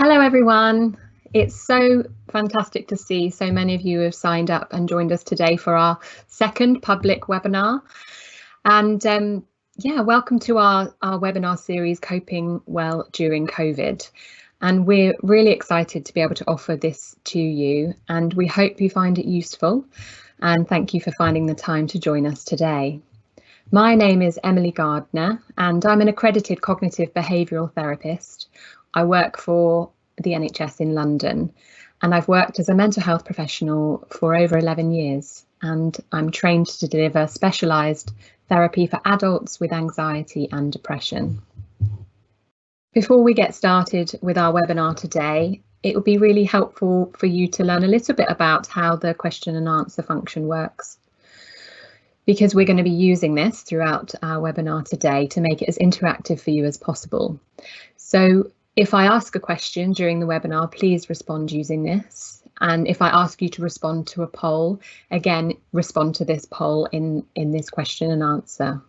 Hello everyone. It's so fantastic to see so many of you have signed up and joined us today for our second public webinar. And welcome to our webinar series, Coping Well During COVID. And we're really excited to be able to offer this to you, and we hope you find it useful. And thank you for finding the time to join us today. My name is Emily Gardner, and I'm an accredited cognitive behavioural therapist. I work for the NHS in London, and I've worked as a mental health professional for over 11 years, and I'm trained to deliver specialised therapy for adults with anxiety and depression. Before we get started with our webinar today, it would be really helpful for you to learn a little bit about how the question and answer function works, because we're going to be using this throughout our webinar today to make it as interactive for you as possible. So if I ask a question during the webinar, please respond using this. And if I ask you to respond to a poll, again, respond to this poll in this question and answer.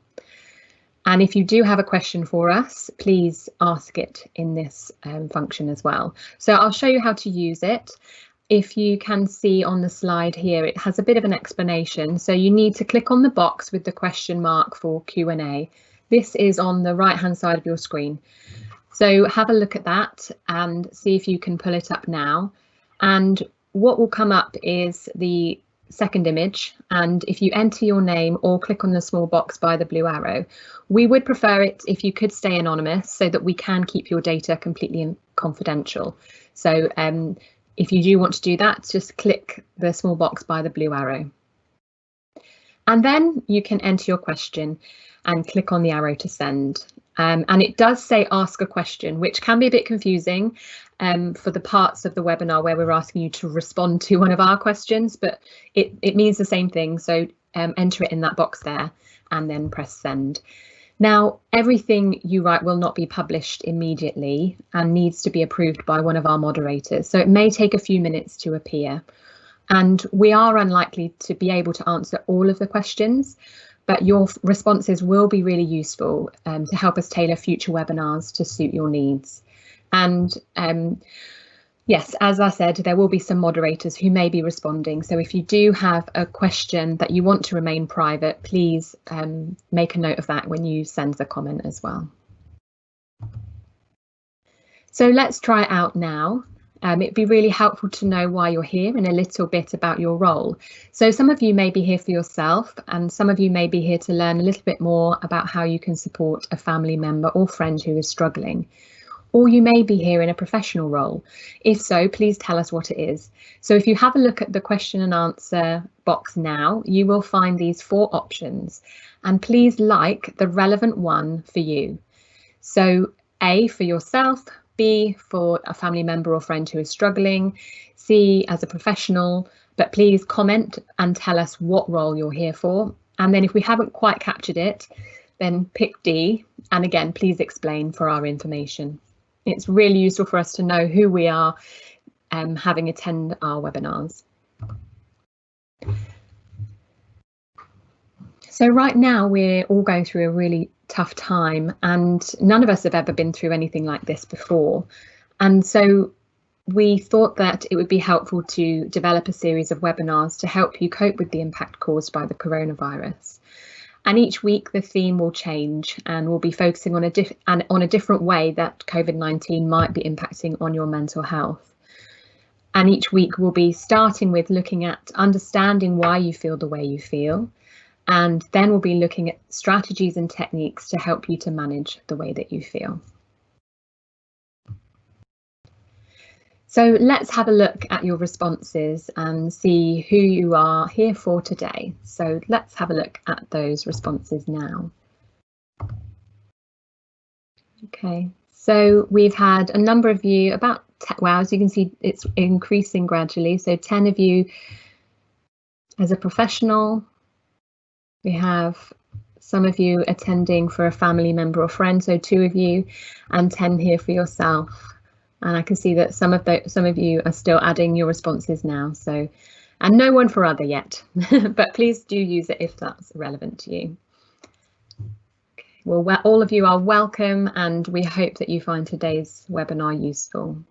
And if you do have a question for us, please ask it in this function as well. So I'll show you how to use it. If you can see on the slide here, it has a bit of an explanation. So you need to click on the box with the question mark for Q&A. This is on the right-hand side of your screen. So have a look at that and see if you can pull it up now. And what will come up is the second image. And if you enter your name or click on the small box by the blue arrow, we would prefer it if you could stay anonymous so that we can keep your data completely confidential. So if you do want to do that, just click the small box by the blue arrow. And then you can enter your question and click on the arrow to send. And it does say ask a question, which can be a bit confusing for the parts of the webinar where we're asking you to respond to one of our questions, but it means the same thing. So enter it in that box there and then press send. Now, everything you write will not be published immediately and needs to be approved by one of our moderators. So it may take a few minutes to appear. And we are unlikely to be able to answer all of the questions, but your responses will be really useful to help us tailor future webinars to suit your needs. And yes, as I said, there will be some moderators who may be responding. So if you do have a question that you want to remain private, please make a note of that when you send the comment as well. So let's try it out now. It'd be really helpful to know why you're here and a little bit about your role. So some of you may be here for yourself, and some of you may be here to learn a little bit more about how you can support a family member or friend who is struggling. Or you may be here in a professional role. If so, please tell us what it is. So if you have a look at the question and answer box now, you will find these 4 options, and please like the relevant one for you. So A, for yourself, B, for a family member or friend who is struggling, C, as a professional, but please comment and tell us what role you're here for. And then if we haven't quite captured it, then pick D, and again, please explain for our information. It's really useful for us to know who we are having attend our webinars. So right now we're all going through a really tough time, and none of us have ever been through anything like this before. And so we thought that it would be helpful to develop a series of webinars to help you cope with the impact caused by the coronavirus. And each week the theme will change, and we'll be focusing on a different way that COVID-19 might be impacting on your mental health. And each week we'll be starting with looking at understanding why you feel the way you feel. And then we'll be looking at strategies and techniques to help you to manage the way that you feel. So let's have a look at your responses and see who you are here for today. So let's have a look at those responses now. Okay, so we've had a number of you, about 10, wow, as you can see, it's increasing gradually. So 10 of you as a professional. We have some of you attending for a family member or friend, so 2 of you, and 10 here for yourself. And I can see that some of you are still adding your responses now. So, and no one for other yet, but please do use it if that's relevant to you. Okay. Well, all of you are welcome, and we hope that you find today's webinar useful.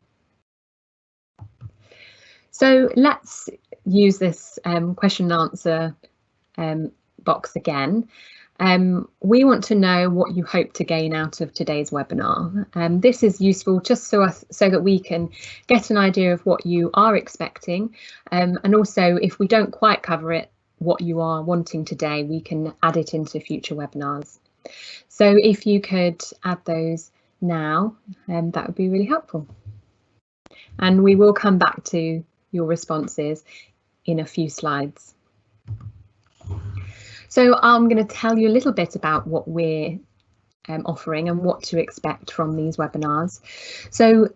So let's use this question and answer box again. We want to know what you hope to gain out of today's webinar. This is useful just so that we can get an idea of what you are expecting, and also if we don't quite cover it, what you are wanting today, we can add it into future webinars. So if you could add those now, that would be really helpful. And we will come back to your responses in a few slides. So I'm going to tell you a little bit about what we're offering and what to expect from these webinars. So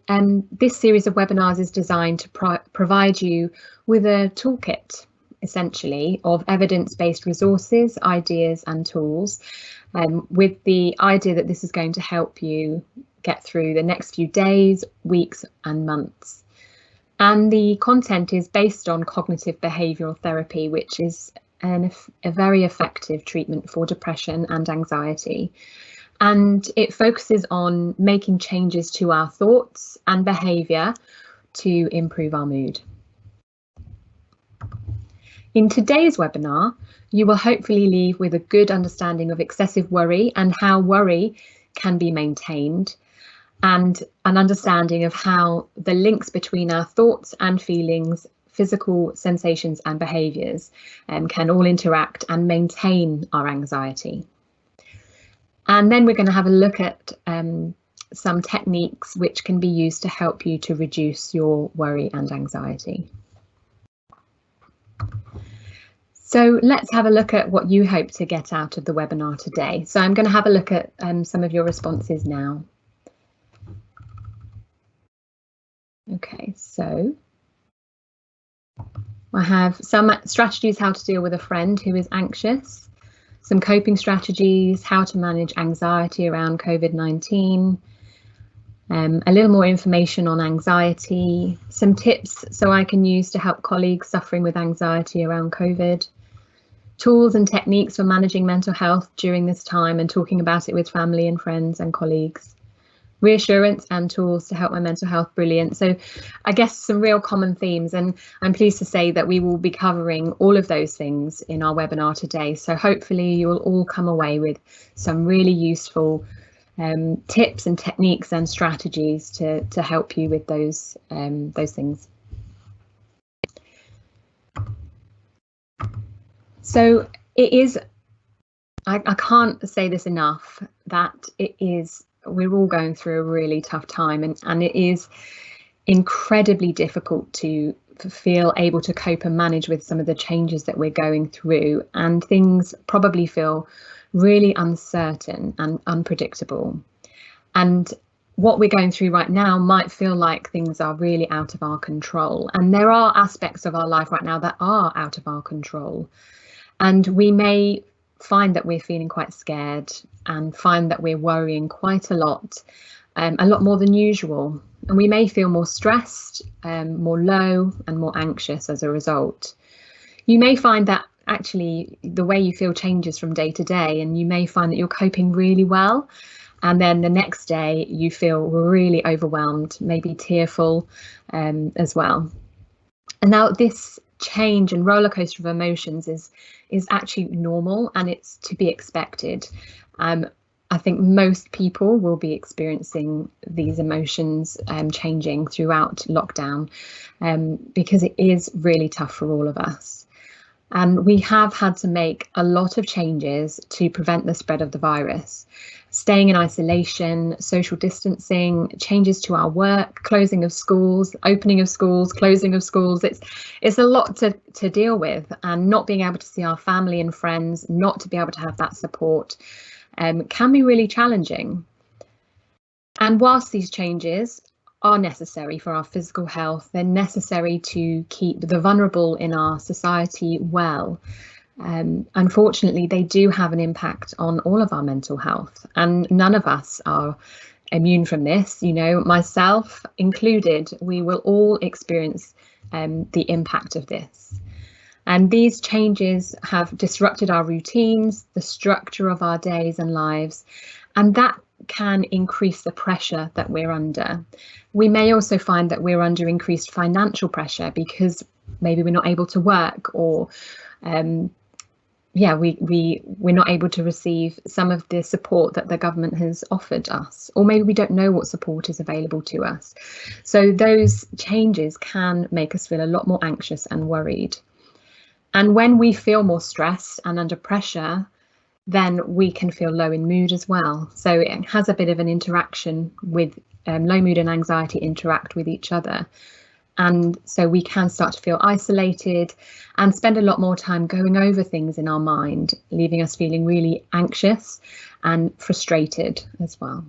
this series of webinars is designed to provide you with a toolkit, essentially, of evidence-based resources, ideas and tools, with the idea that this is going to help you get through the next few days, weeks and months. And the content is based on cognitive behavioural therapy, which is a very effective treatment for depression and anxiety. And it focuses on making changes to our thoughts and behaviour to improve our mood. In today's webinar, you will hopefully leave with a good understanding of excessive worry and how worry can be maintained, and an understanding of how the links between our thoughts and feelings, physical sensations and behaviours can all interact and maintain our anxiety. And then we're going to have a look at some techniques which can be used to help you to reduce your worry and anxiety. So let's have a look at what you hope to get out of the webinar today. So I'm going to have a look at some of your responses now. Okay, so I have some strategies how to deal with a friend who is anxious, some coping strategies, how to manage anxiety around COVID-19, a little more information on anxiety, some tips so I can use to help colleagues suffering with anxiety around COVID, tools and techniques for managing mental health during this time and talking about it with family and friends and colleagues, reassurance and tools to help my mental health. Brilliant. So I guess some real common themes, and I'm pleased to say that we will be covering all of those things in our webinar today. So hopefully you will all come away with some really useful tips and techniques and strategies to help you with those things. So it is, I can't say this enough, that we're all going through a really tough time, and it is incredibly difficult to feel able to cope and manage with some of the changes that we're going through, and things probably feel really uncertain and unpredictable. And what we're going through right now might feel like things are really out of our control, and there are aspects of our life right now that are out of our control, and we may find that we're feeling quite scared and find that we're worrying quite a lot more than usual, and we may feel more stressed, more low and more anxious as a result. You may find that actually the way you feel changes from day to day, and you may find that you're coping really well, and then the next day you feel really overwhelmed, maybe tearful as well. And now this change and roller coaster of emotions is actually normal, and it's to be expected. I think most people will be experiencing these emotions changing throughout lockdown, because it is really tough for all of us. And we have had to make a lot of changes to prevent the spread of the virus. Staying in isolation, social distancing, changes to our work, closing of schools, opening of schools, closing of schools. It's a lot to deal with, and not being able to see our family and friends, not to be able to have that support, can be really challenging. And whilst these changes are necessary for our physical health, they're necessary to keep the vulnerable in our society well. Unfortunately, they do have an impact on all of our mental health, and none of us are immune from this, you know, myself included. We will all experience the impact of this. And these changes have disrupted our routines, the structure of our days and lives, and that can increase the pressure that we're under. We may also find that we're under increased financial pressure because maybe we're not able to work, or we're not able to receive some of the support that the government has offered us, or maybe we don't know what support is available to us. So those changes can make us feel a lot more anxious and worried. And when we feel more stressed and under pressure, then we can feel low in mood as well. So it has a bit of an interaction with low mood and anxiety interact with each other. And so we can start to feel isolated and spend a lot more time going over things in our mind, leaving us feeling really anxious and frustrated as well.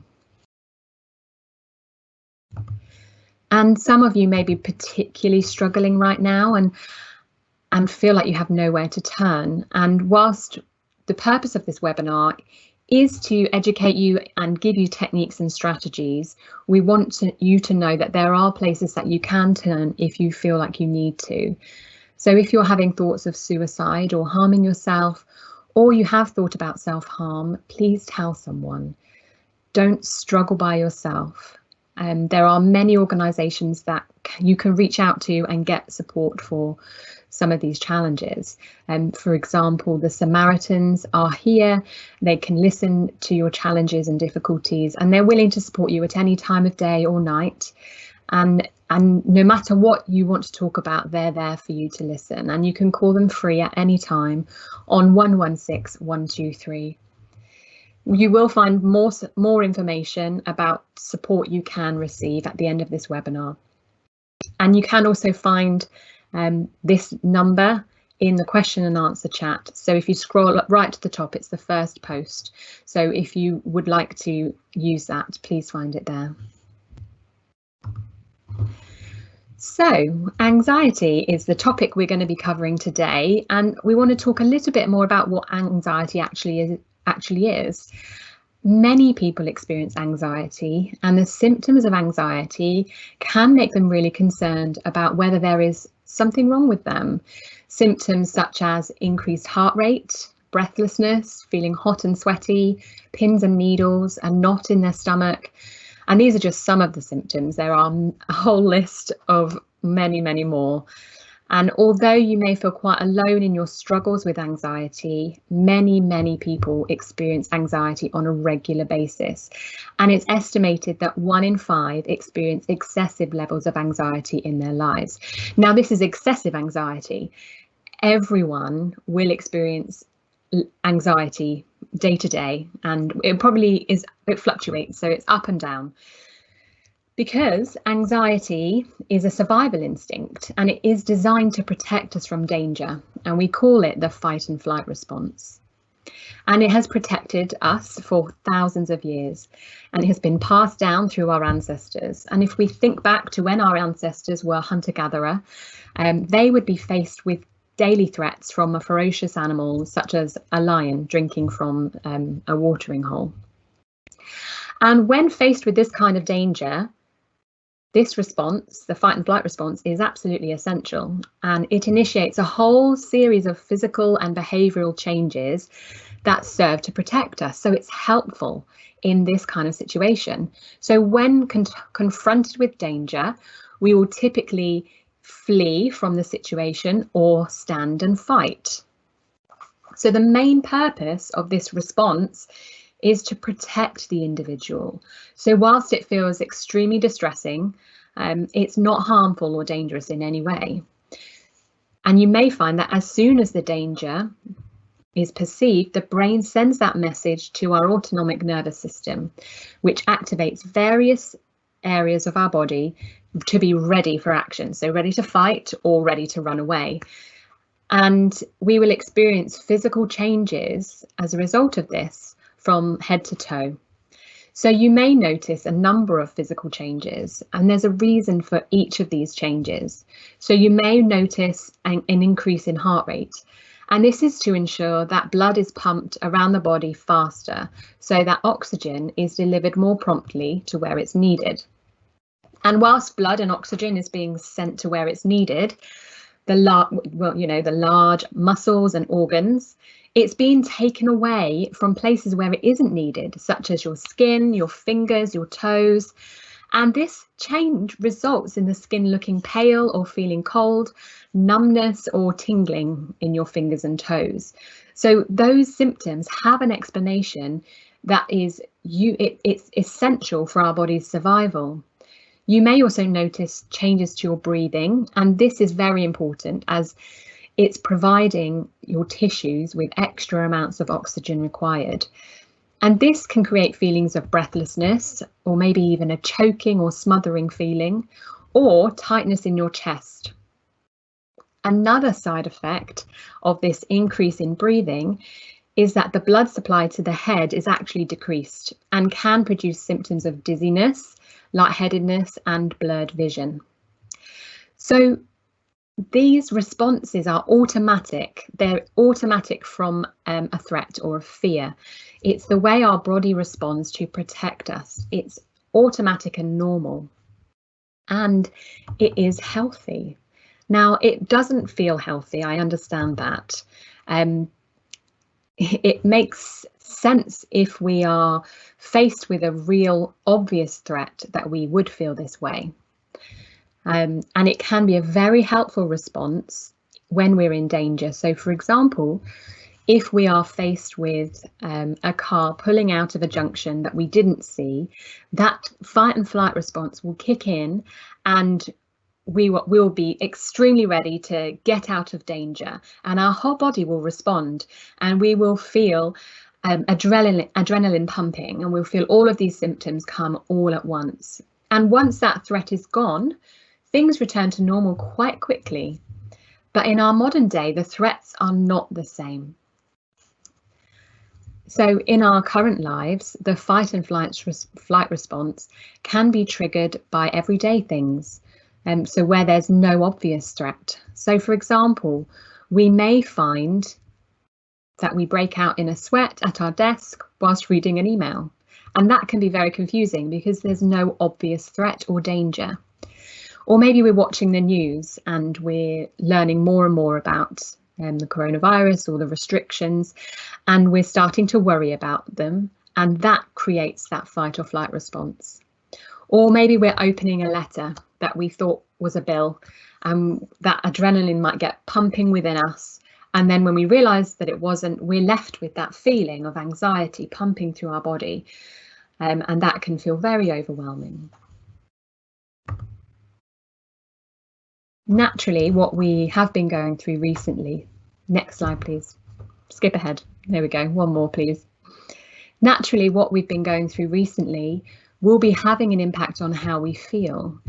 And some of you may be particularly struggling right now and feel like you have nowhere to turn. And whilst the purpose of this webinar is to educate you and give you techniques and strategies, we want you to know that there are places that you can turn if you feel like you need to. So if you're having thoughts of suicide or harming yourself, or you have thought about self-harm, please tell someone. Don't struggle by yourself. There are many organisations that you can reach out to and get support for some of these challenges. For example, the Samaritans are here. They can listen to your challenges and difficulties, and they're willing to support you at any time of day or night. And no matter what you want to talk about, they're there for you to listen. And you can call them free at any time on 116 123. You will find more information about support you can receive at the end of this webinar. And you can also find this number in the question and answer chat. So if you scroll up right to the top, it's the first post. So if you would like to use that, please find it there. So anxiety is the topic we're going to be covering today, and we want to talk a little bit more about what anxiety actually is. Many people experience anxiety, and the symptoms of anxiety can make them really concerned about whether there is something wrong with them. Symptoms such as increased heart rate, breathlessness, feeling hot and sweaty, pins and needles, a knot in their stomach. And these are just some of the symptoms. There are a whole list of many, many more. And although you may feel quite alone in your struggles with anxiety, many, many people experience anxiety on a regular basis. And it's estimated that 1 in 5 experience excessive levels of anxiety in their lives. Now, this is excessive anxiety. Everyone will experience anxiety day to day, and it fluctuates, so it's up and down. Because anxiety is a survival instinct, and it is designed to protect us from danger, and we call it the fight and flight response. And it has protected us for thousands of years, and it has been passed down through our ancestors. And if we think back to when our ancestors were hunter-gatherer, they would be faced with daily threats from a ferocious animal such as a lion drinking from a watering hole. And when faced with this kind of danger, this response, the fight and flight response, is absolutely essential, and it initiates a whole series of physical and behavioural changes that serve to protect us. So it's helpful in this kind of situation. So when confronted with danger, we will typically flee from the situation or stand and fight. So the main purpose of this response is to protect the individual. So whilst it feels extremely distressing, it's not harmful or dangerous in any way. And you may find that as soon as the danger is perceived, the brain sends that message to our autonomic nervous system, which activates various areas of our body to be ready for action. So ready to fight or ready to run away. And we will experience physical changes as a result of this, from head to toe. So you may notice a number of physical changes, and there's a reason for each of these changes. So you may notice an increase in heart rate, and this is to ensure that blood is pumped around the body faster, so that oxygen is delivered more promptly to where it's needed. And whilst blood and oxygen is being sent to where it's needed, the large muscles and organs It's being taken away from places where it isn't needed, such as your skin, your fingers, your toes. And this change results in the skin looking pale or feeling cold, numbness or tingling in your fingers and toes. So those symptoms have an explanation that is it's essential for our body's survival. You may also notice changes to your breathing, and this is very important as it's providing your tissues with extra amounts of oxygen required. And this can create feelings of breathlessness, or maybe even a choking or smothering feeling, or tightness in your chest. Another side effect of this increase in breathing is that the blood supply to the head is actually decreased and can produce symptoms of dizziness, lightheadedness, and blurred vision. So these responses are automatic. They're automatic from a threat or a fear. It's the way our body responds to protect us. It's automatic and normal, and it is healthy. Now, it doesn't feel healthy. I understand that. It makes sense if we are faced with a real obvious threat that we would feel this way. And it can be a very helpful response when we're in danger. So, for example, if we are faced with a car pulling out of a junction that we didn't see, that fight and flight response will kick in, and we will be extremely ready to get out of danger, and our whole body will respond, and we will feel adrenaline pumping, and we'll feel all of these symptoms come all at once. And once that threat is gone, things return to normal quite quickly. But in our modern day, the threats are not the same. So in our current lives, the fight and flight response can be triggered by everyday things. So where there's no obvious threat. So for example, we may find that we break out in a sweat at our desk whilst reading an email. And that can be very confusing because there's no obvious threat or danger. Or maybe we're watching the news and we're learning more and more about the coronavirus or the restrictions, and we're starting to worry about them, and that creates that fight or flight response. Or maybe we're opening a letter that we thought was a bill, and that adrenaline might get pumping within us, and then when we realise that it wasn't, we're left with that feeling of anxiety pumping through our body, and that can feel very overwhelming. Naturally, what we have been going through recently, next slide please, skip ahead, there we go, one more please. Naturally, what we've been going through recently will be having an impact on how we feel,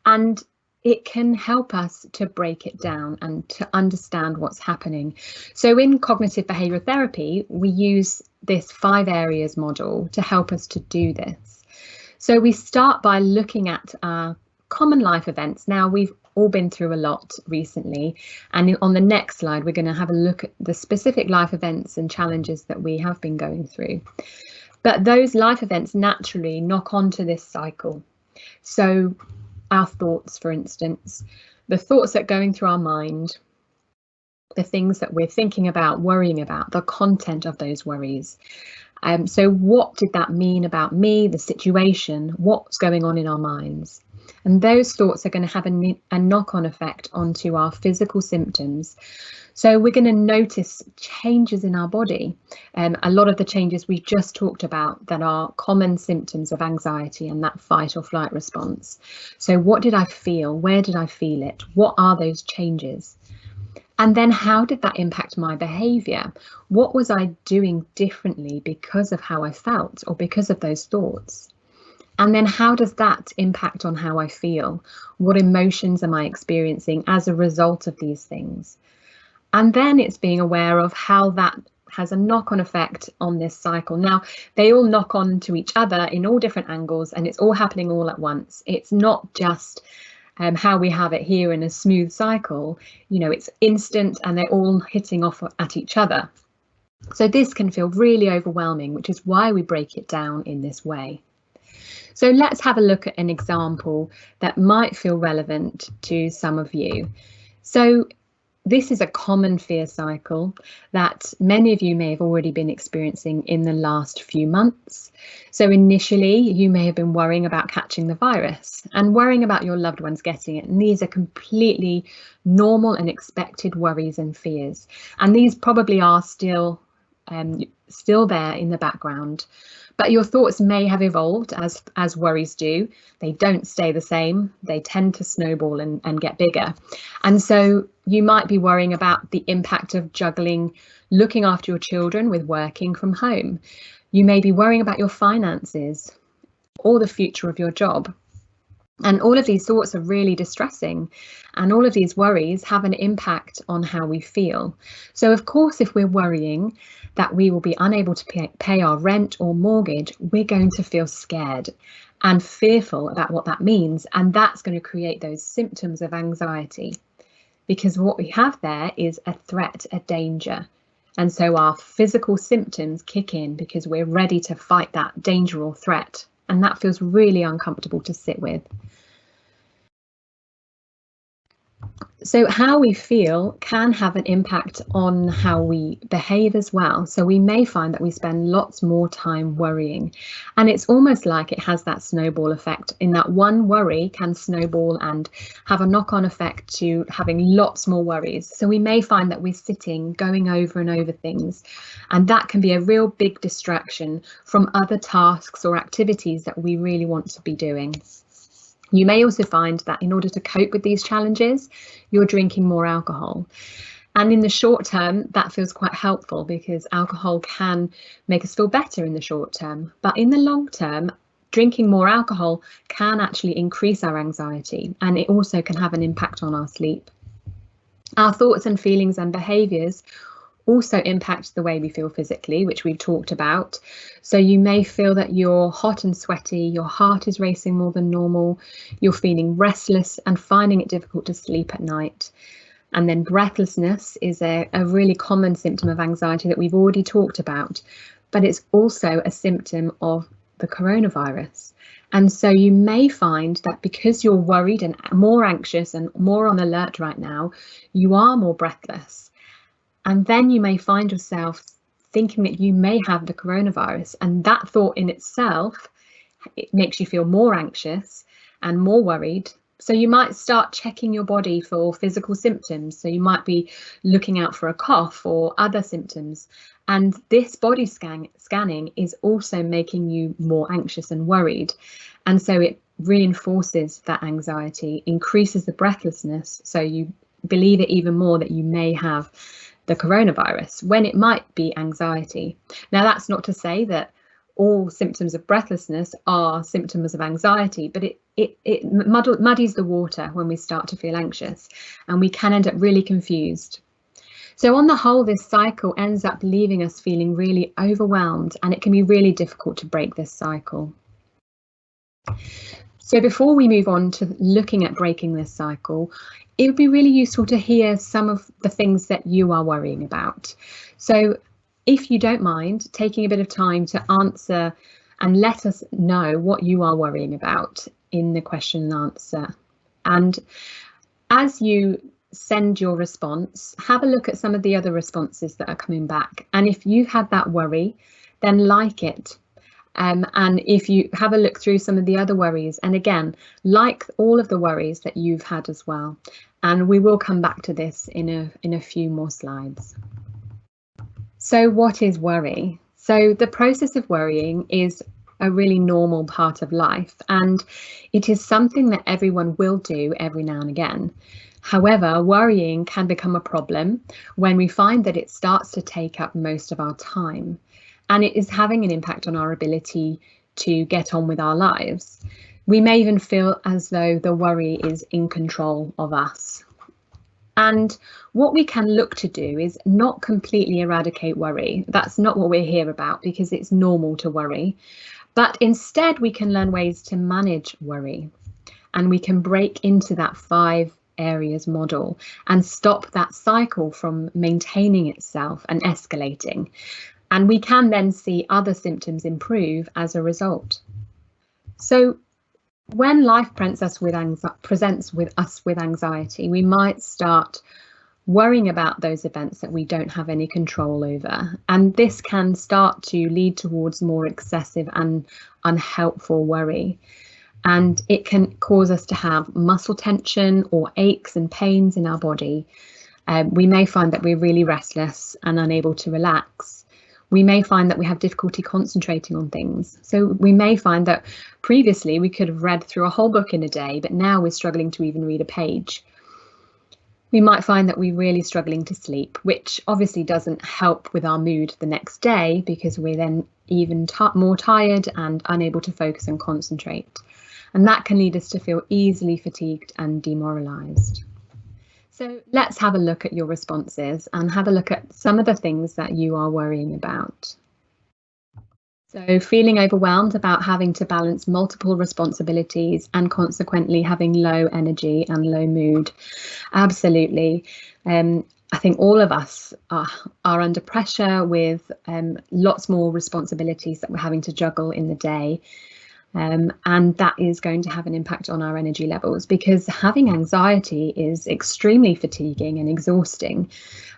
and it can help us to break it down and to understand what's happening. So in cognitive behavioural therapy, we use this 5 areas model to help us to do this. So we start by looking at our common life events. Now, we've all been through a lot recently, and on the next slide we're going to have a look at the specific life events and challenges that we have been going through. But those life events naturally knock onto this cycle. So our thoughts, for instance, the thoughts that are going through our mind, the things that we're thinking about, worrying about, the content of those worries. So what did that mean about me, the situation, what's going on in our minds? And those thoughts are going to have a knock-on effect onto our physical symptoms. So we're going to notice changes in our body. A lot of the changes we just talked about that are common symptoms of anxiety and that fight or flight response. So what did I feel? Where did I feel it? What are those changes? And then how did that impact my behaviour? What was I doing differently because of how I felt or because of those thoughts? And then how does that impact on how I feel? What emotions am I experiencing as a result of these things? And then it's being aware of how that has a knock-on effect on this cycle. Now, they all knock on to each other in all different angles, and it's all happening all at once. It's not just how we have it here in a smooth cycle. You know, it's instant and they're all hitting off at each other. So this can feel really overwhelming, which is why we break it down in this way. So let's have a look at an example that might feel relevant to some of you. So this is a common fear cycle that many of you may have already been experiencing in the last few months. So initially, you may have been worrying about catching the virus and worrying about your loved ones getting it. And these are completely normal and expected worries and fears. And these probably are still there in the background. But your thoughts may have evolved as worries do. They don't stay the same. They tend to snowball and get bigger. And so you might be worrying about the impact of juggling looking after your children with working from home. You may be worrying about your finances or the future of your job. And all of these thoughts are really distressing, and all of these worries have an impact on how we feel. So of course, if we're worrying that we will be unable to pay our rent or mortgage, we're going to feel scared and fearful about what that means. And that's going to create those symptoms of anxiety, because what we have there is a threat, a danger. And so our physical symptoms kick in because we're ready to fight that danger or threat. And that feels really uncomfortable to sit with. So how we feel can have an impact on how we behave as well. So we may find that we spend lots more time worrying, and it's almost like it has that snowball effect, in that one worry can snowball and have a knock-on effect to having lots more worries. So we may find that we're sitting going over and over things, and that can be a real big distraction from other tasks or activities that we really want to be doing. You may also find that in order to cope with these challenges, you're drinking more alcohol. And in the short term, that feels quite helpful because alcohol can make us feel better in the short term. But in the long term, drinking more alcohol can actually increase our anxiety, and it also can have an impact on our sleep. Our thoughts and feelings and behaviours also impact the way we feel physically, which we've talked about. So you may feel that you're hot and sweaty, your heart is racing more than normal, you're feeling restless and finding it difficult to sleep at night. And then breathlessness is a really common symptom of anxiety that we've already talked about, but it's also a symptom of the coronavirus. And so you may find that because you're worried and more anxious and more on alert right now, you are more breathless. And then you may find yourself thinking that you may have the coronavirus, and that thought in itself, it makes you feel more anxious and more worried. So you might start checking your body for physical symptoms. So you might be looking out for a cough or other symptoms. And this body scanning is also making you more anxious and worried. And so it reinforces that anxiety, increases the breathlessness. So you believe it even more that you may have the coronavirus when it might be anxiety. Now, that's not to say that all symptoms of breathlessness are symptoms of anxiety, but it muddies the water when we start to feel anxious, and we can end up really confused. So on the whole, this cycle ends up leaving us feeling really overwhelmed, and it can be really difficult to break this cycle. So before we move on to looking at breaking this cycle, it would be really useful to hear some of the things that you are worrying about. So if you don't mind taking a bit of time to answer and let us know what you are worrying about in the question and answer. And as you send your response, have a look at some of the other responses that are coming back. And if you've had that worry, then like it. And if you have a look through some of the other worries, and again, like all of the worries that you've had as well. And we will come back to this in a few more slides. So what is worry? So the process of worrying is a really normal part of life, and it is something that everyone will do every now and again. However, worrying can become a problem when we find that it starts to take up most of our time, and it is having an impact on our ability to get on with our lives. We may even feel as though the worry is in control of us. And what we can look to do is not completely eradicate worry. That's not what we're here about, because it's normal to worry. But instead, we can learn ways to manage worry, and we can break into that 5 areas model and stop that cycle from maintaining itself and escalating. And we can then see other symptoms improve as a result. So when life presents us with anxiety, we might start worrying about those events that we don't have any control over. And this can start to lead towards more excessive and unhelpful worry. And it can cause us to have muscle tension or aches and pains in our body. We may find that we're really restless and unable to relax. We may find that we have difficulty concentrating on things. So we may find that previously we could have read through a whole book in a day, but now we're struggling to even read a page. We might find that we're really struggling to sleep, which obviously doesn't help with our mood the next day, because we're then even more tired and unable to focus and concentrate. And that can lead us to feel easily fatigued and demoralised. So let's have a look at your responses and have a look at some of the things that you are worrying about. So feeling overwhelmed about having to balance multiple responsibilities and consequently having low energy and low mood. Absolutely. I think all of us are under pressure with lots more responsibilities that we're having to juggle in the day. And that is going to have an impact on our energy levels, because having anxiety is extremely fatiguing and exhausting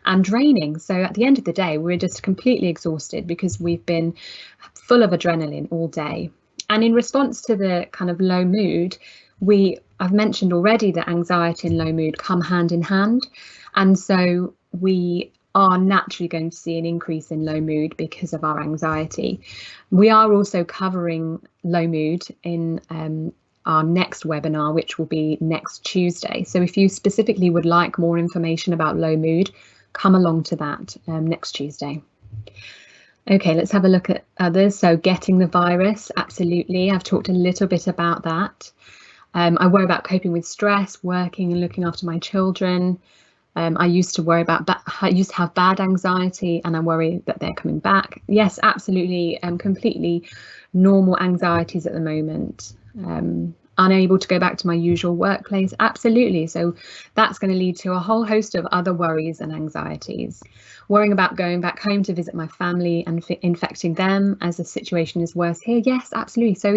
and draining. So at the end of the day, we're just completely exhausted because we've been full of adrenaline all day. And in response to the kind of low mood, I've mentioned already that anxiety and low mood come hand in hand. And so we are naturally going to see an increase in low mood because of our anxiety. We are also covering low mood in our next webinar, which will be next Tuesday. So if you specifically would like more information about low mood, come along to that next Tuesday. Okay, let's have a look at others. So getting the virus, absolutely. I've talked a little bit about that. I worry about coping with stress, working and looking after my children. I used to have bad anxiety, and I worry that they're coming back. Yes, absolutely, completely normal anxieties at the moment. Unable to go back to my usual workplace, absolutely. So that's going to lead to a whole host of other worries and anxieties. Worrying about going back home to visit my family and infecting them as the situation is worse here. Yes, absolutely. So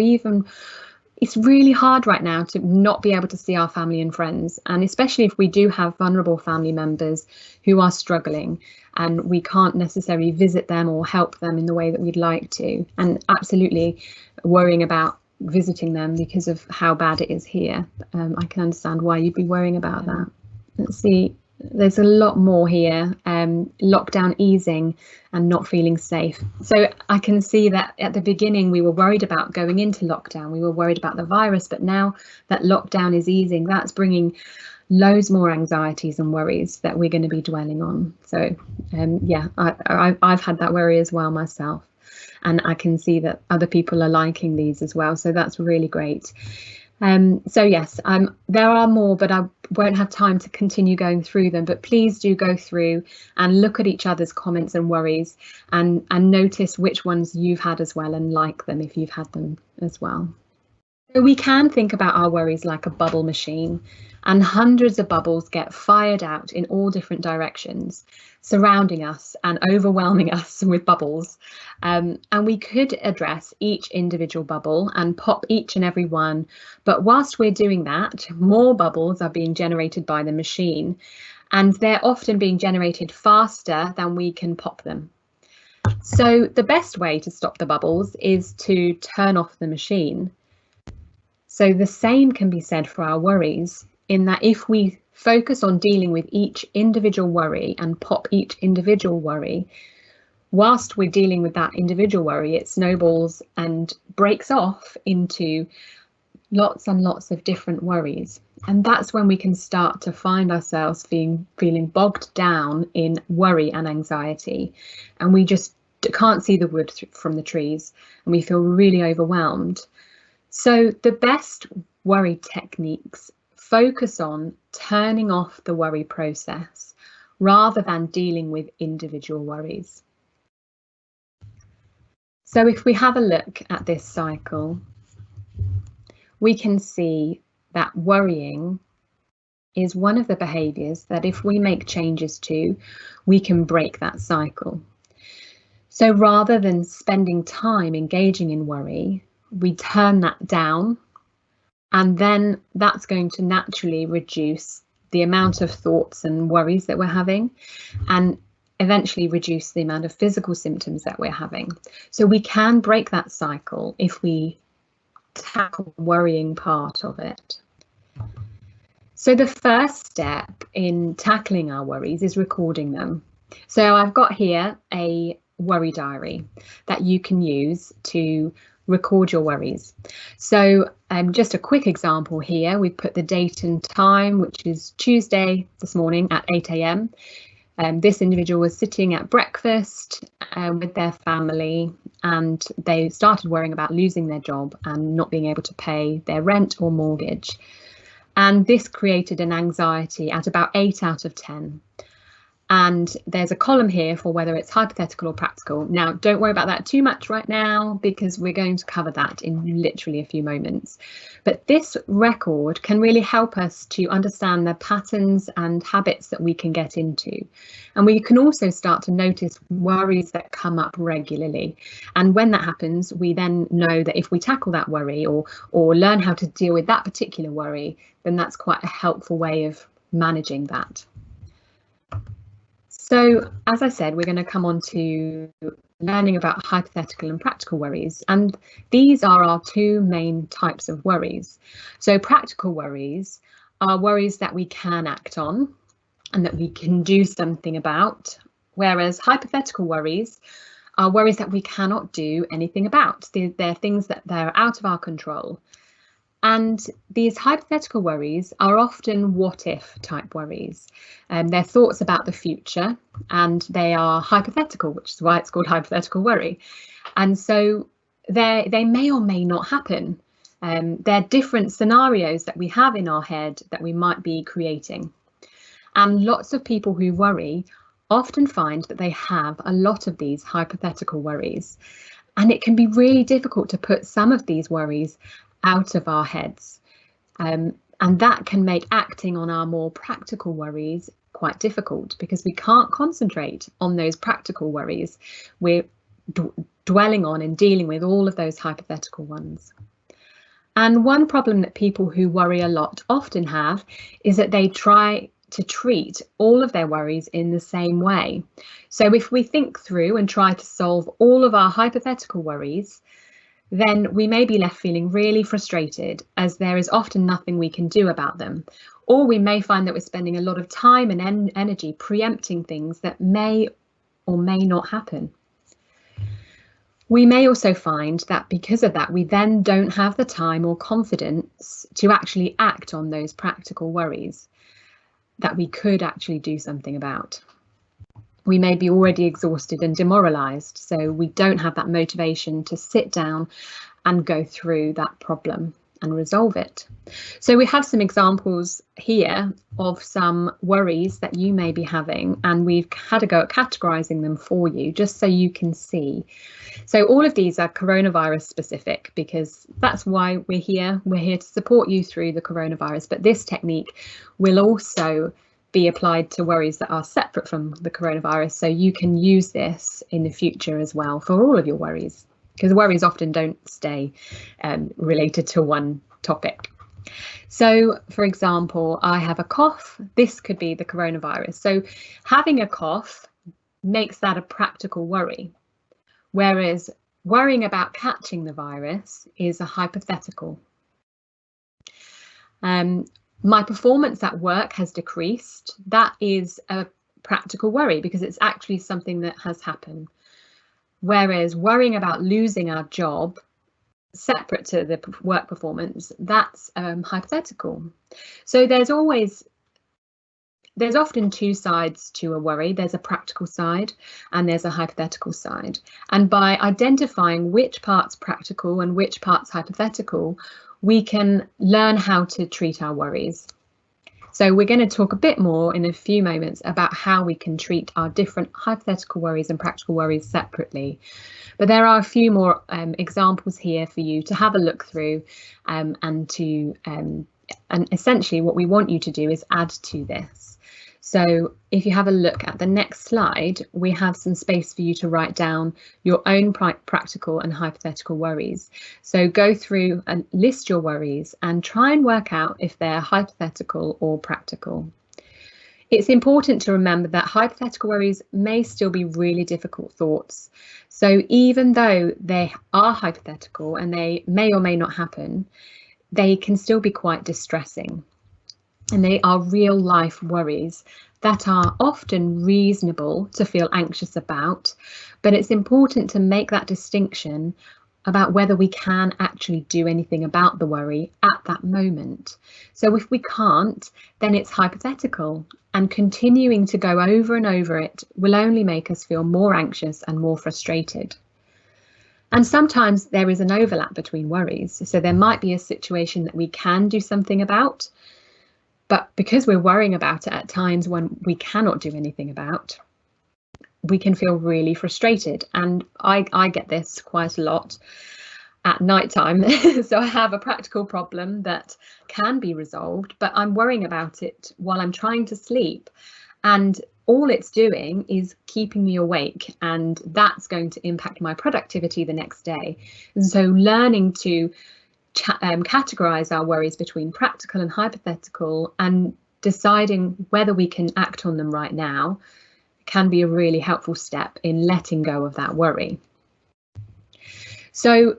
it's really hard right now to not be able to see our family and friends, and especially if we do have vulnerable family members who are struggling and we can't necessarily visit them or help them in the way that we'd like to. And absolutely worrying about visiting them because of how bad it is here. I can understand why you'd be worrying about that. Let's see. There's a lot more here. Lockdown easing and not feeling safe. So I can see that at the beginning we were worried about going into lockdown. We were worried about the virus, but now that lockdown is easing, that's bringing loads more anxieties and worries that we're going to be dwelling on. So yeah, I've had that worry as well myself, and I can see that other people are liking these as well. So that's really great. So yes, there are more, but I won't have time to continue going through them, but please do go through and look at each other's comments and worries and notice which ones you've had as well, and like them if you've had them as well. So we can think about our worries like a bubble machine, and hundreds of bubbles get fired out in all different directions, surrounding us and overwhelming us with bubbles. And we could address each individual bubble and pop each and every one. But whilst we're doing that, more bubbles are being generated by the machine, and they're often being generated faster than we can pop them. So the best way to stop the bubbles is to turn off the machine. So the same can be said for our worries, in that if we focus on dealing with each individual worry and pop each individual worry, whilst we're dealing with that individual worry, it snowballs and breaks off into lots and lots of different worries. And that's when we can start to find ourselves feeling bogged down in worry and anxiety, and we just can't see the wood from the trees, and we feel really overwhelmed. So the best worry techniques focus on turning off the worry process rather than dealing with individual worries. So if we have a look at this cycle, we can see that worrying is one of the behaviours that if we make changes to, we can break that cycle. So rather than spending time engaging in worry, we turn that down, and then that's going to naturally reduce the amount of thoughts and worries that we're having, and eventually reduce the amount of physical symptoms that we're having. So we can break that cycle if we tackle the worrying part of it. So the first step in tackling our worries is recording them. So I've got here a worry diary that you can use to record your worries. So just a quick example here, we've put the date and time, which is Tuesday this morning at 8 a.m. This individual was sitting at breakfast with their family, and they started worrying about losing their job and not being able to pay their rent or mortgage. And this created an anxiety at about 8 out of 10. And there's a column here for whether it's hypothetical or practical. Now, don't worry about that too much right now, because we're going to cover that in literally a few moments. But this record can really help us to understand the patterns and habits that we can get into. And we can also start to notice worries that come up regularly. And when that happens, we then know that if we tackle that worry or learn how to deal with that particular worry, then that's quite a helpful way of managing that. So, as I said, we're going to come on to learning about hypothetical and practical worries, and these are our two main types of worries. So practical worries are worries that we can act on and that we can do something about, whereas hypothetical worries are worries that we cannot do anything about. They're things that they're out of our control. And these hypothetical worries are often what-if type worries. They're thoughts about the future, and they are hypothetical, which is why it's called hypothetical worry. And so they may or may not happen. They're different scenarios that we have in our head that we might be creating. And lots of people who worry often find that they have a lot of these hypothetical worries. And it can be really difficult to put some of these worries out of our heads, and that can make acting on our more practical worries quite difficult, because we can't concentrate on those practical worries. We're dwelling on and dealing with all of those hypothetical ones. And one problem that people who worry a lot often have is that they try to treat all of their worries in the same way. So if we think through and try to solve all of our hypothetical worries, then we may be left feeling really frustrated, as there is often nothing we can do about them. Or we may find that we're spending a lot of time and energy preempting things that may or may not happen. We may also find that because of that, we then don't have the time or confidence to actually act on those practical worries that we could actually do something about. We may be already exhausted and demoralised, so we don't have that motivation to sit down and go through that problem and resolve it. So we have some examples here of some worries that you may be having, and we've had a go at categorising them for you just so you can see. So all of these are coronavirus specific, because that's why we're here. We're here to support you through the coronavirus, but this technique will also be applied to worries that are separate from the coronavirus, so you can use this in the future as well for all of your worries, because worries often don't stay related to one topic. So, for example, I have a cough. This could be the coronavirus. So having a cough makes that a practical worry, whereas worrying about catching the virus is a hypothetical. My performance at work has decreased. That is a practical worry, because it's actually something that has happened. Whereas worrying about losing our job, separate to the work performance, that's hypothetical. So there's often two sides to a worry. There's a practical side and there's a hypothetical side. And by identifying which part's practical and which part's hypothetical, we can learn how to treat our worries. So we're going to talk a bit more in a few moments about how we can treat our different hypothetical worries and practical worries separately. But there are a few more examples here for you to have a look through, and essentially what we want you to do is add to this. So if you have a look at the next slide, we have some space for you to write down your own practical and hypothetical worries. So go through and list your worries and try and work out if they're hypothetical or practical. It's important to remember that hypothetical worries may still be really difficult thoughts. So even though they are hypothetical and they may or may not happen, they can still be quite distressing. And they are real life worries that are often reasonable to feel anxious about, but it's important to make that distinction about whether we can actually do anything about the worry at that moment. So if we can't, then it's hypothetical, and continuing to go over and over it will only make us feel more anxious and more frustrated. And sometimes there is an overlap between worries. So there might be a situation that we can do something about, but because we're worrying about it at times when we cannot do anything about, we can feel really frustrated. And I get this quite a lot at night time. So I have a practical problem that can be resolved, but I'm worrying about it while I'm trying to sleep. And all it's doing is keeping me awake, and that's going to impact my productivity the next day. And so learning to categorize our worries between practical and hypothetical and deciding whether we can act on them right now can be a really helpful step in letting go of that worry. So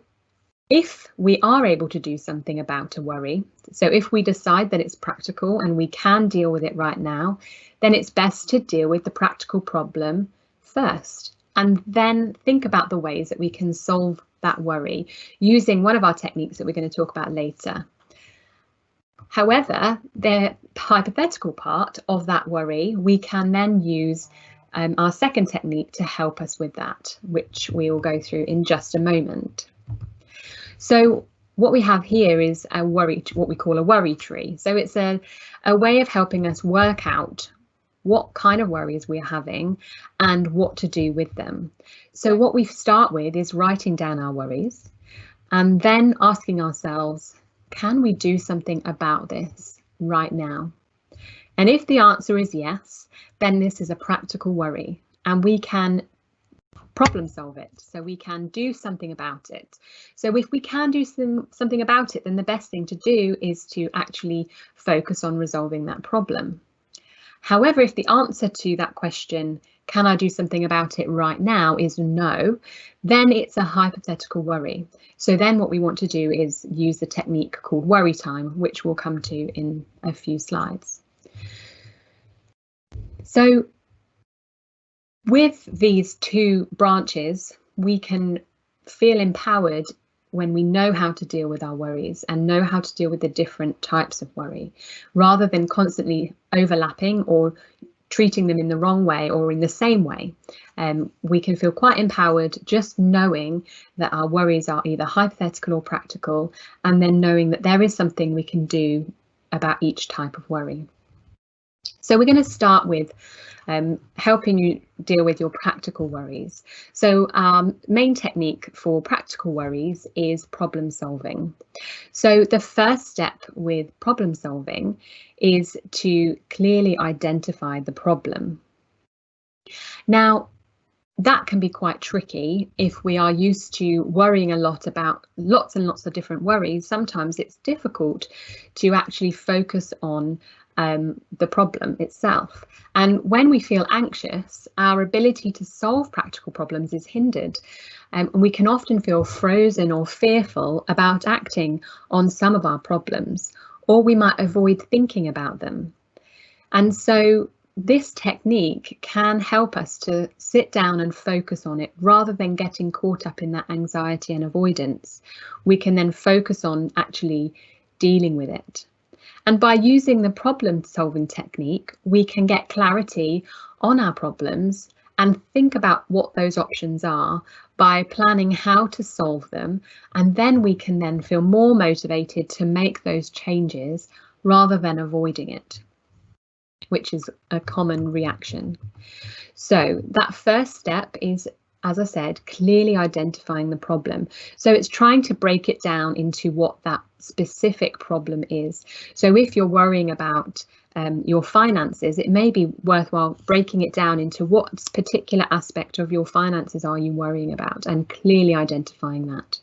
if we are able to do something about a worry, so if we decide that it's practical and we can deal with it right now, then it's best to deal with the practical problem first, and then think about the ways that we can solve that worry using one of our techniques that we're going to talk about later. However, the hypothetical part of that worry, we can then use our second technique to help us with that, which we will go through in just a moment. So what we have here is a worry, what we call a worry tree. So it's a way of helping us work out what kind of worries we're having and what to do with them. So what we start with is writing down our worries and then asking ourselves, can we do something about this right now? And if the answer is yes, then this is a practical worry and we can problem solve it. So we can do something about it. So if we can do something about it, then the best thing to do is to actually focus on resolving that problem. However, if the answer to that question, can I do something about it right now, is no, then it's a hypothetical worry. So then what we want to do is use the technique called worry time, which we'll come to in a few slides. So with these two branches, we can feel empowered when we know how to deal with our worries and know how to deal with the different types of worry, rather than constantly overlapping or treating them in the wrong way or in the same way. We can feel quite empowered just knowing that our worries are either hypothetical or practical, and then knowing that there is something we can do about each type of worry. So we're going to start with helping you deal with your practical worries. So our main technique for practical worries is problem solving. So the first step with problem solving is to clearly identify the problem. Now, that can be quite tricky if we are used to worrying a lot about lots and lots of different worries. Sometimes it's difficult to actually focus on the problem itself. And when we feel anxious, our ability to solve practical problems is hindered. And we can often feel frozen or fearful about acting on some of our problems, or we might avoid thinking about them. And so this technique can help us to sit down and focus on it rather than getting caught up in that anxiety and avoidance. We can then focus on actually dealing with it. And by using the problem solving technique, we can get clarity on our problems and think about what those options are by planning how to solve them. And then we can then feel more motivated to make those changes rather than avoiding it, which is a common reaction. So that first step is, as I said, clearly identifying the problem. So it's trying to break it down into what that specific problem is. So if you're worrying about your finances, it may be worthwhile breaking it down into what particular aspect of your finances are you worrying about and clearly identifying that.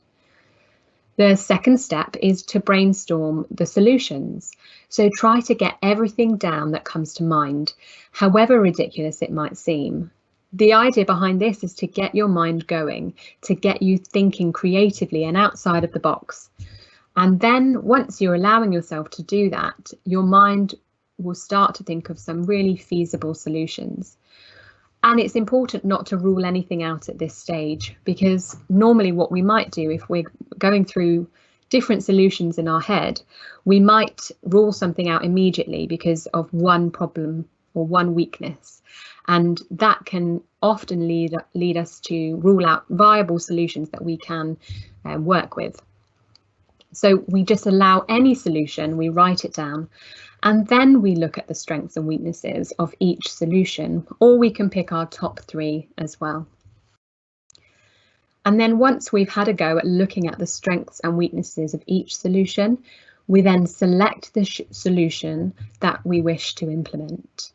The second step is to brainstorm the solutions. So try to get everything down that comes to mind, however ridiculous it might seem. The idea behind this is to get your mind going, to get you thinking creatively and outside of the box. And then once you're allowing yourself to do that, your mind will start to think of some really feasible solutions. And it's important not to rule anything out at this stage, because normally what we might do if we're going through different solutions in our head, we might rule something out immediately because of one problem or one weakness. And that can often lead us to rule out viable solutions that we can work with. So we just allow any solution, we write it down, and then we look at the strengths and weaknesses of each solution, or we can pick our top 3 as well. And then once we've had a go at looking at the strengths and weaknesses of each solution, we then select the solution that we wish to implement.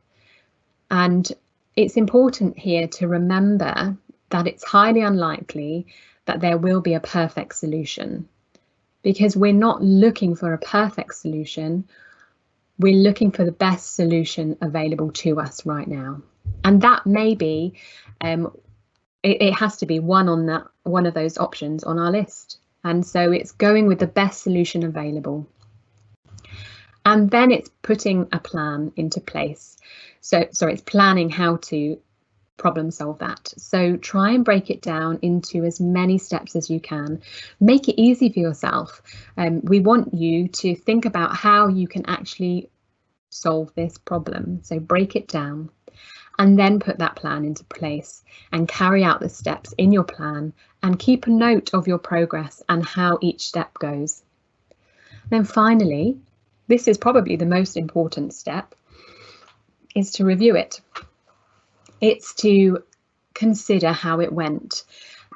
And it's important here to remember that it's highly unlikely that there will be a perfect solution, because we're not looking for a perfect solution. We're looking for the best solution available to us right now. And that may be, it has to be one of those options on our list. And so it's going with the best solution available. And then it's putting a plan into place. So it's planning how to problem solve that. So try and break it down into as many steps as you can. Make it easy for yourself. We want you to think about how you can actually solve this problem. So break it down and then put that plan into place and carry out the steps in your plan and keep a note of your progress and how each step goes. Then finally, this is probably the most important step, is to review it. It's to consider how it went,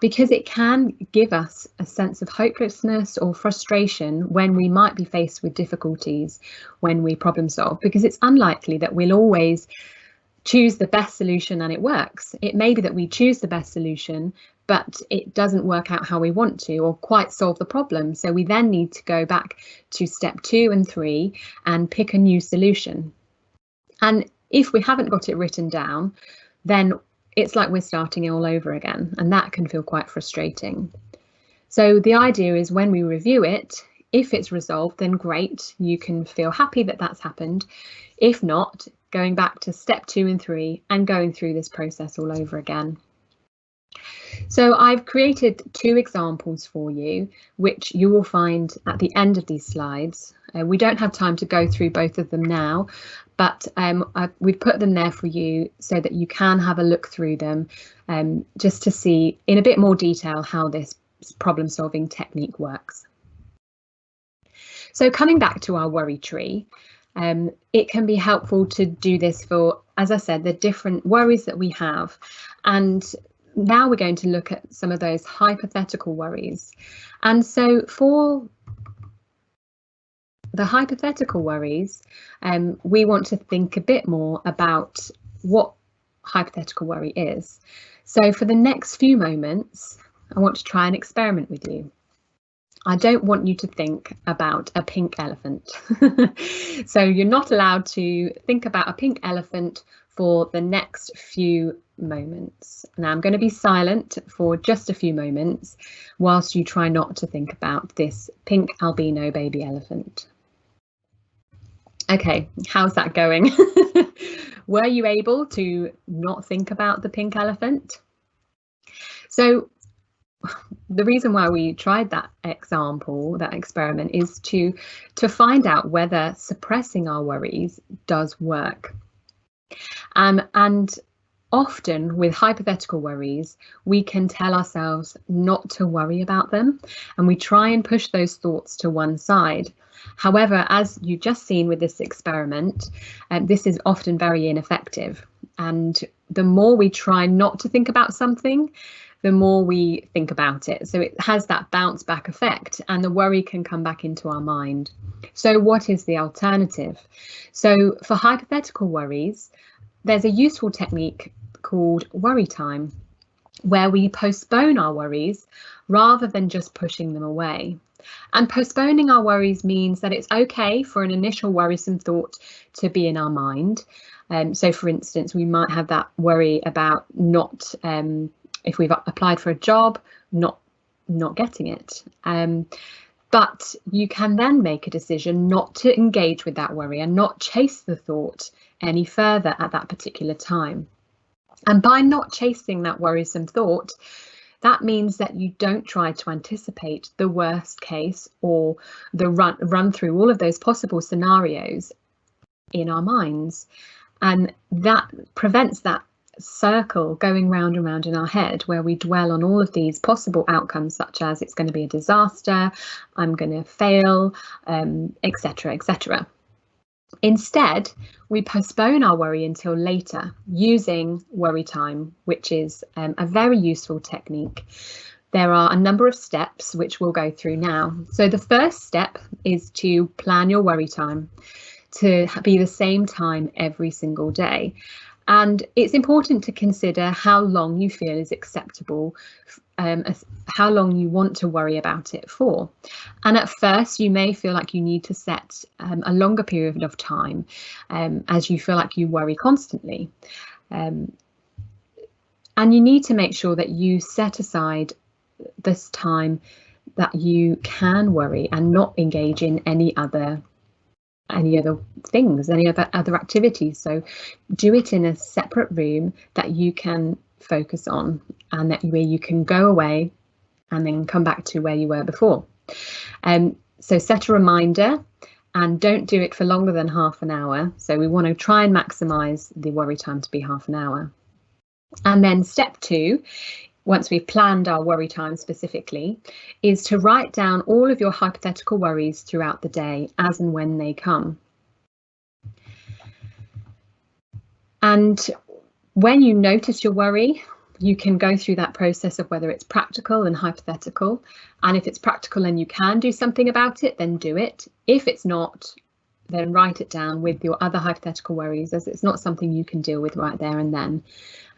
because it can give us a sense of hopelessness or frustration when we might be faced with difficulties when we problem solve, because it's unlikely that we'll always choose the best solution and it works. It may be that we choose the best solution, but it doesn't work out how we want to or quite solve the problem. So we then need to go back to step 2 and 3 and pick a new solution. And if we haven't got it written down, then it's like we're starting all over again, and that can feel quite frustrating. So the idea is when we review it, if it's resolved, then great, you can feel happy that that's happened. If not, going back to step 2 and 3 and going through this process all over again. So I've created 2 examples for you, which you will find at the end of these slides. We don't have time to go through both of them now, but we've put them there for you so that you can have a look through them, just to see in a bit more detail how this problem solving technique works. So coming back to our worry tree, it can be helpful to do this for, as I said, the different worries that we have. And now we're going to look at some of those hypothetical worries. And so for the hypothetical worries, we want to think a bit more about what hypothetical worry is. So for the next few moments, I want to try an experiment with you. I don't want you to think about a pink elephant. So you're not allowed to think about a pink elephant for the next few moments. Now I'm going to be silent for just a few moments whilst you try not to think about this pink albino baby elephant. Okay, how's that going? Were you able to not think about the pink elephant? So the reason why we tried that example, that experiment, is to find out whether suppressing our worries does work. And often with hypothetical worries, we can tell ourselves not to worry about them, and we try and push those thoughts to one side. However, as you've just seen with this experiment, this is often very ineffective. And the more we try not to think about something, the more we think about it. So it has that bounce back effect, and the worry can come back into our mind. So what is the alternative? So for hypothetical worries, there's a useful technique called worry time, where we postpone our worries rather than just pushing them away. And postponing our worries means that it's okay for an initial worrisome thought to be in our mind. So, for instance, we might have that worry about not, if we've applied for a job, not getting it. But you can then make a decision not to engage with that worry and not chase the thought any further at that particular time. And by not chasing that worrisome thought, that means that you don't try to anticipate the worst case or the run through all of those possible scenarios in our minds. And that prevents that circle going round and round in our head where we dwell on all of these possible outcomes, such as it's going to be a disaster, I'm going to fail, etc., etc. Instead, we postpone our worry until later using worry time, which is a very useful technique. There are a number of steps which we'll go through now. So the first step is to plan your worry time to be the same time every single day. And it's important to consider how long you feel is acceptable, how long you want to worry about it for. And at first, you may feel like you need to set a longer period of time as you feel like you worry constantly. And you need to make sure that you set aside this time that you can worry and not engage in any other things, any other activities. So do it in a separate room that you can focus on, and that where you can go away and then come back to where you were before. So set a reminder and don't do it for longer than half an hour. So we want to try and maximise the worry time to be half an hour. And then step 2, once we've planned our worry time specifically, is to write down all of your hypothetical worries throughout the day as and when they come. And when you notice your worry, you can go through that process of whether it's practical and hypothetical. And if it's practical and you can do something about it, then do it. If it's not, then write it down with your other hypothetical worries, as it's not something you can deal with right there and then.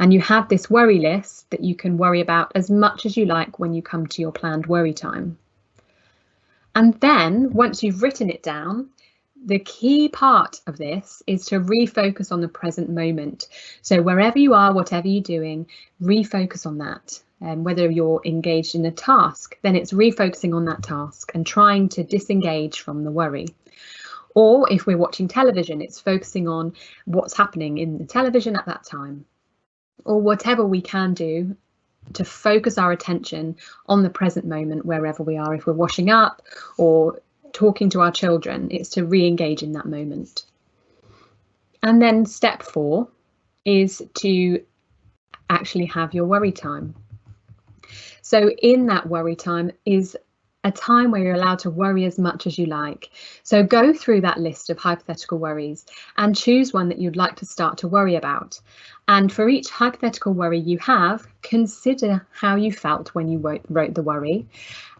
And you have this worry list that you can worry about as much as you like when you come to your planned worry time. And then once you've written it down, the key part of this is to refocus on the present moment. So wherever you are, whatever you're doing, refocus on that. And whether you're engaged in a task, then it's refocusing on that task and trying to disengage from the worry. Or if we're watching television, it's focusing on what's happening in the television at that time. Or whatever we can do to focus our attention on the present moment wherever we are. If we're washing up or talking to our children, it's to re-engage in that moment. And then step 4 is to actually have your worry time. So in that worry time is a time where you're allowed to worry as much as you like. So go through that list of hypothetical worries and choose one that you'd like to start to worry about. And for each hypothetical worry you have, consider how you felt when you wrote the worry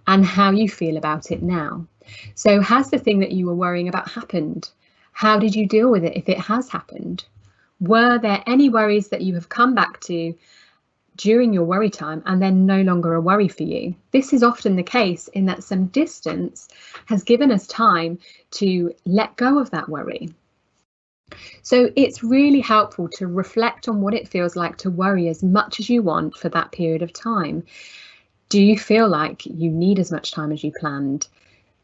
and how you feel about it now. So has the thing that you were worrying about happened? How did you deal with it if it has happened? Were there any worries that you have come back to during your worry time and then no longer a worry for you? This is often the case in that some distance has given us time to let go of that worry. So it's really helpful to reflect on what it feels like to worry as much as you want for that period of time. Do you feel like you need as much time as you planned?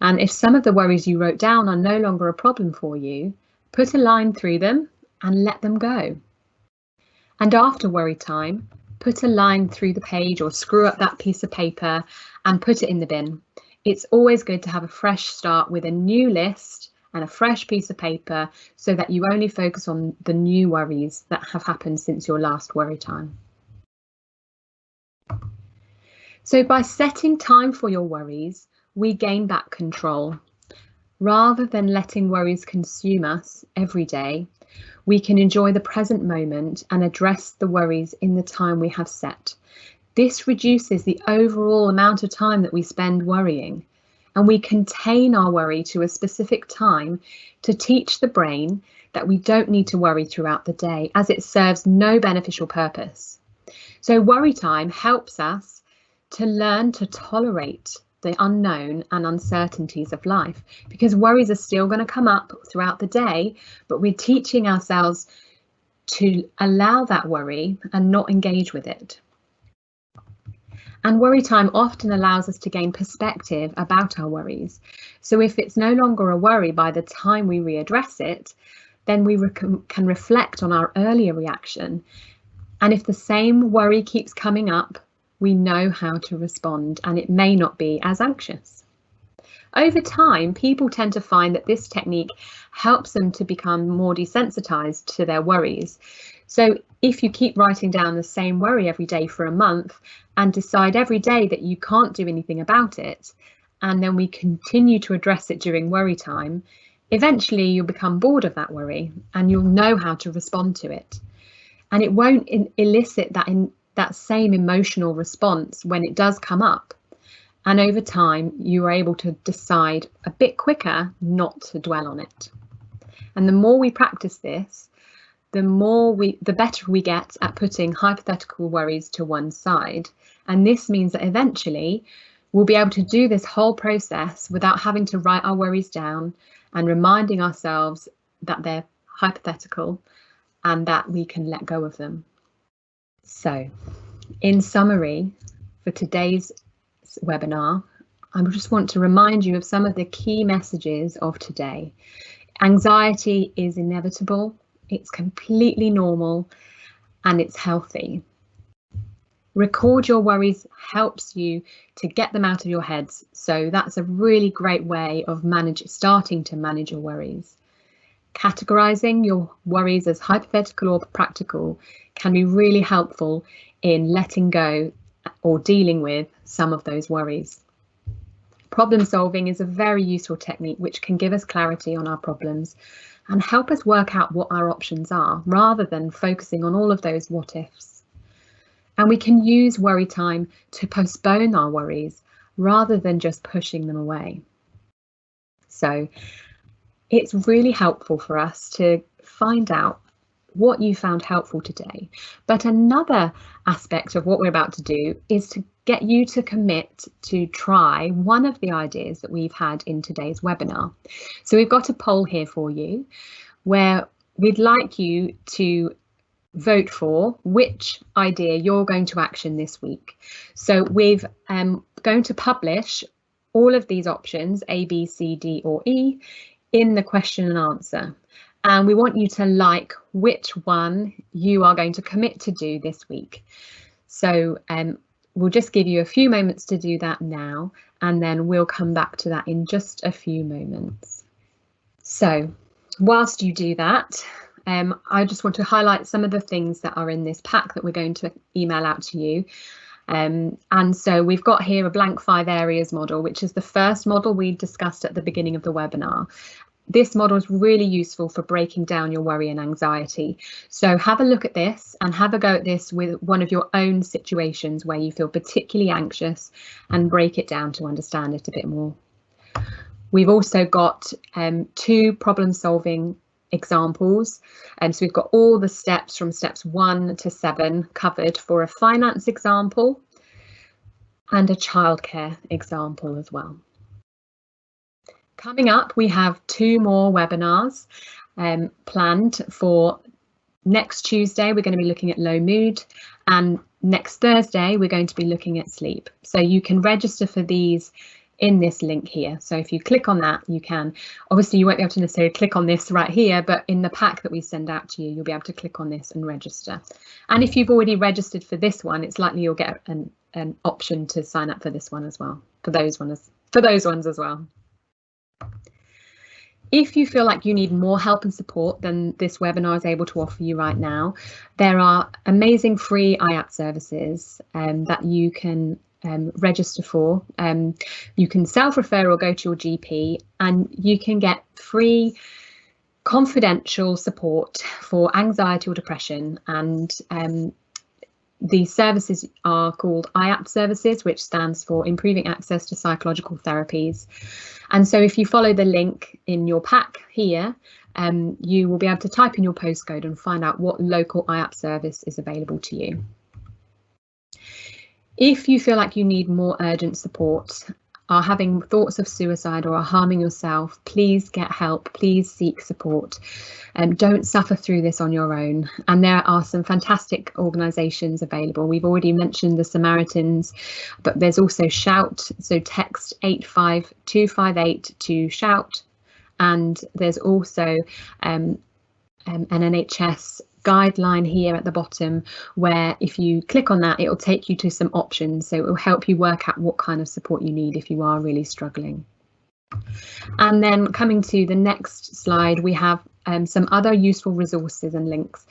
And if some of the worries you wrote down are no longer a problem for you, put a line through them and let them go. And after worry time, put a line through the page or screw up that piece of paper and put it in the bin. It's always good to have a fresh start with a new list and a fresh piece of paper so that you only focus on the new worries that have happened since your last worry time. So by setting time for your worries, we gain back control. Rather than letting worries consume us every day, we can enjoy the present moment and address the worries in the time we have set. This reduces the overall amount of time that we spend worrying, and we contain our worry to a specific time to teach the brain that we don't need to worry throughout the day, as it serves no beneficial purpose. So worry time helps us to learn to tolerate the unknown and uncertainties of life, because worries are still going to come up throughout the day, but we're teaching ourselves to allow that worry and not engage with it. And worry time often allows us to gain perspective about our worries. So if it's no longer a worry by the time we readdress it, then we can reflect on our earlier reaction. And if the same worry keeps coming up, we know how to respond, and it may not be as anxious. Over time, people tend to find that this technique helps them to become more desensitized to their worries. So if you keep writing down the same worry every day for a month and decide every day that you can't do anything about it, and then we continue to address it during worry time, eventually you'll become bored of that worry and you'll know how to respond to it. And it won't elicit that same emotional response when it does come up. And over time, you are able to decide a bit quicker not to dwell on it. And the more we practice this, the better we get at putting hypothetical worries to one side. And this means that eventually we'll be able to do this whole process without having to write our worries down and reminding ourselves that they're hypothetical and that we can let go of them. So, in summary, for today's webinar, I just want to remind you of some of the key messages of today. Anxiety is inevitable, it's completely normal, and it's healthy. Record your worries helps you to get them out of your heads, so that's a really great way of starting to manage your worries. Categorizing your worries as hypothetical or practical can be really helpful in letting go or dealing with some of those worries. Problem solving is a very useful technique which can give us clarity on our problems and help us work out what our options are rather than focusing on all of those what ifs. And we can use worry time to postpone our worries rather than just pushing them away. So it's really helpful for us to find out what you found helpful today. But another aspect of what we're about to do is to get you to commit to try one of the ideas that we've had in today's webinar. So we've got a poll here for you where we'd like you to vote for which idea you're going to action this week. So we've going to publish all of these options, A, B, C, D or E, in the question and answer. And we want you to like which one you are going to commit to do this week. So we'll just give you a few moments to do that now, and then we'll come back to that in just a few moments. So whilst you do that, I just want to highlight some of the things that are in this pack that we're going to email out to you. And so we've got here a blank 5 areas model, which is the first model we discussed at the beginning of the webinar. This model is really useful for breaking down your worry and anxiety. So have a look at this and have a go at this with one of your own situations where you feel particularly anxious and break it down to understand it a bit more. We've also got 2 problem solving examples, and so we've got all the steps from steps 1 to 7 covered for a finance example and a childcare example as well. Coming up, we have 2 more webinars planned for next Tuesday. We're going to be looking at low mood, and next Thursday we're going to be looking at sleep. So you can register for these in this link here. So if you click on that, you can. Obviously you won't be able to necessarily click on this right here, but in the pack that we send out to you, you'll be able to click on this and register. And if you've already registered for this one, it's likely you'll get an option to sign up for this one as well, for those ones as well. If you feel like you need more help and support than this webinar is able to offer you right now, there are amazing free IAP services that you can register for. You can self-refer or go to your GP, and you can get free confidential support for anxiety or depression. And these services are called IAP services, which stands for Improving Access to Psychological Therapies. And so if you follow the link in your pack here, you will be able to type in your postcode and find out what local IAP service is available to you. If you feel like you need more urgent support, are having thoughts of suicide or are harming yourself, please get help, please seek support. Don't suffer through this on your own. And there are some fantastic organisations available. We've already mentioned the Samaritans, but there's also Shout, so text 85258 to Shout. And there's also an NHS guideline here at the bottom, where if you click on that, it will take you to some options. So it will help you work out what kind of support you need if you are really struggling. And then coming to the next slide, we have some other useful resources and links.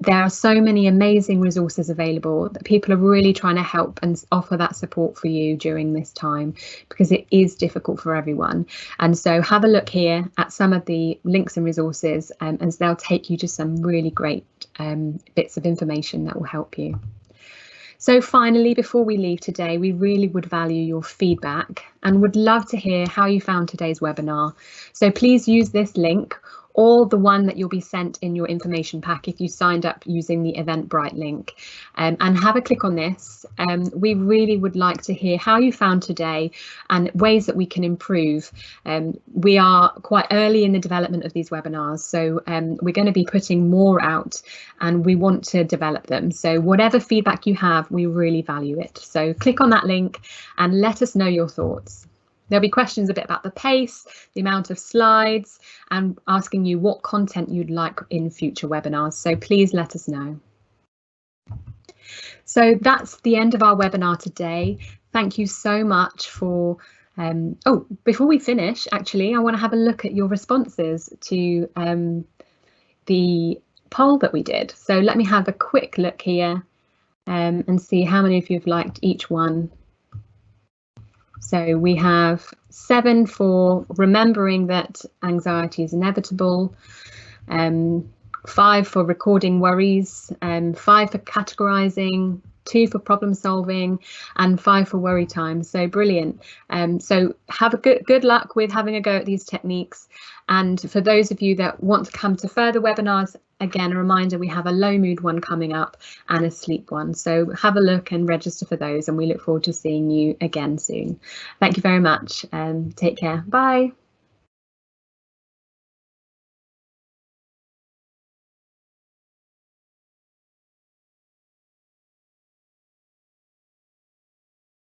There are so many amazing resources available that people are really trying to help and offer that support for you during this time, because it is difficult for everyone. And so have a look here at some of the links and resources, and they'll take you to some really great bits of information that will help you. So finally, before we leave today, we really would value your feedback and would love to hear how you found today's webinar. So please use this link, or the one that you'll be sent in your information pack if you signed up using the Eventbrite link, and have a click on this. We really would like to hear how you found today and ways that we can improve. We are quite early in the development of these webinars, so we're going to be putting more out and we want to develop them. So whatever feedback you have, we really value it. So click on that link and let us know your thoughts. There'll be questions a bit about the pace, the amount of slides, and asking you what content you'd like in future webinars. So please let us know. So that's the end of our webinar today. Thank you so much for, oh, before we finish, actually, I want to have a look at your responses to the poll that we did. So let me have a quick look here and see how many of you have liked each one. So we have 7 for remembering that anxiety is inevitable, 5 for recording worries, 5 for categorizing, 2 for problem solving, and 5 for worry time. So brilliant. So have a good luck with having a go at these techniques. And for those of you that want to come to further webinars, again, a reminder, we have a low mood one coming up and a sleep one. So have a look and register for those, and we look forward to seeing you again soon. Thank you very much. Take care. Bye.